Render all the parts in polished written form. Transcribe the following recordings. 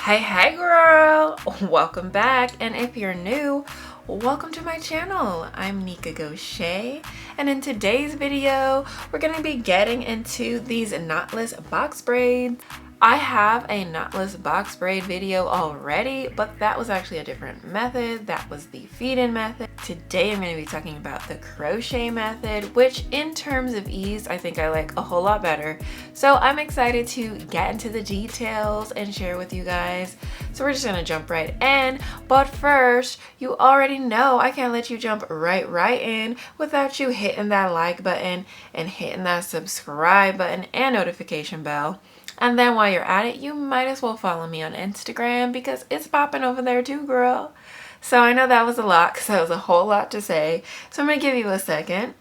Hey girl, welcome back, and if you're new, welcome to my channel. I'm Nika.go.business, and in today's video we're going to be getting into these knotless box braids. I have a knotless box braid video already, but that was actually a different method. That was the feed-in method. Today I'm going to be talking about the crochet method, which in terms of ease I think I like a whole lot better. So I'm excited to get into the details and share with you guys. So we're just going to jump right in, but first, you already know I can't let you jump right in without you hitting that like button and hitting that subscribe button and notification bell. And then while you're at it, you might as well follow me on Instagram because it's popping over there too, girl. So I know that was a lot because that was a whole lot to say. So I'm going to give you a second.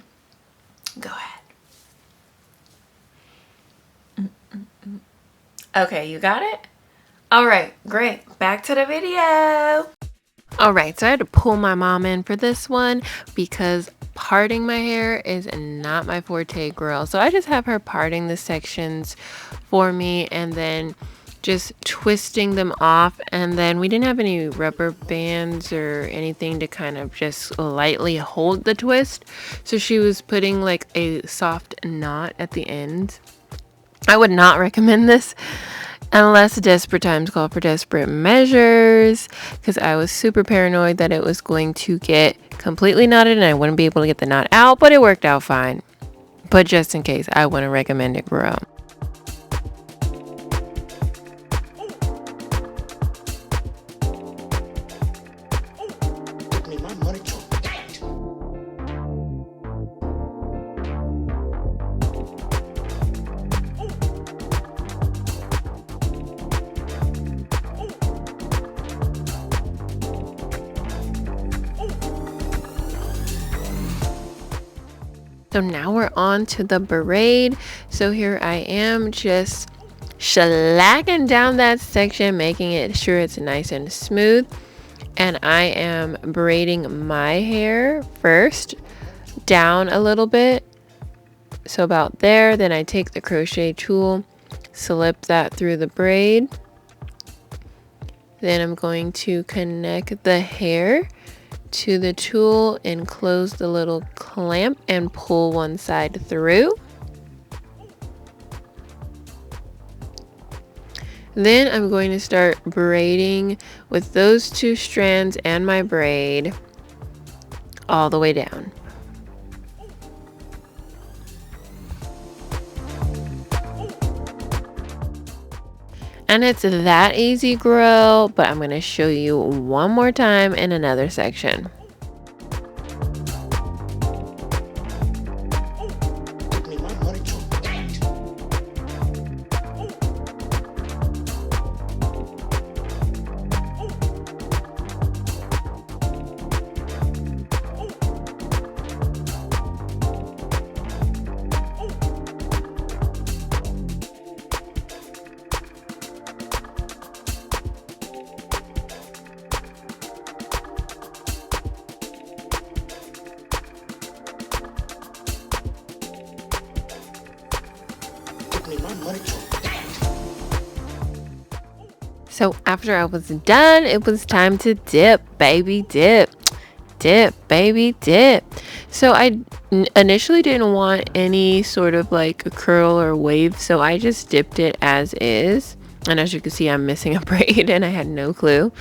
Go ahead. Okay, you got it? All right, great. Back to the video. All right, so I had to pull my mom in for this one because parting my hair is not my forte, girl. So I just have her parting the sections for me and then just twisting them off. And then we didn't have any rubber bands or anything to kind of just lightly hold the twist. So she was putting like a soft knot at the end. I would not recommend this unless desperate times call for desperate measures, because I was super paranoid that it was going to get completely knotted and I wouldn't be able to get the knot out, but it worked out fine. But just in case, I wouldn't recommend it, girl. So now we're on to the braid. So here I am just shellacking down that section, making it sure it's nice and smooth. And I am braiding my hair first down a little bit. So about there, then I take the crochet tool, slip that through the braid. Then I'm going to connect the hair to the tool and close the little clamp and pull one side through. Then I'm going to start braiding with those two strands and my braid all the way down. And it's that easy, girl, but I'm going to show you one more time in another section. So after I was done, it was time to dip, baby, dip. Dip, baby, dip. So I initially didn't want any sort of like a curl or wave, so I just dipped it as is. And as you can see, I'm missing a braid and I had no clue.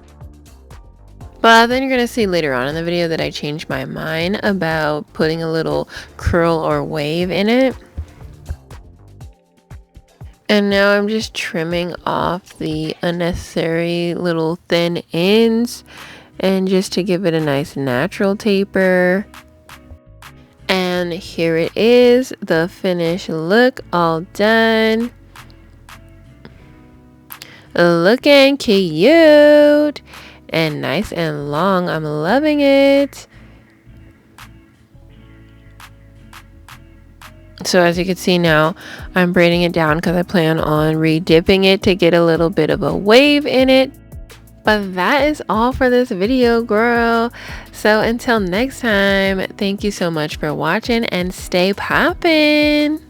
But then you're going to see later on in the video that I changed my mind about putting a little curl or wave in it. And now I'm just trimming off the unnecessary little thin ends and just to give it a nice natural taper. And here it is, the finished look, all done. Looking cute and nice and long. I'm loving it. So as you can see now, I'm braiding it down because I plan on re-dipping it to get a little bit of a wave in it. But that is all for this video, girl. So until next time, thank you so much for watching and stay poppin'.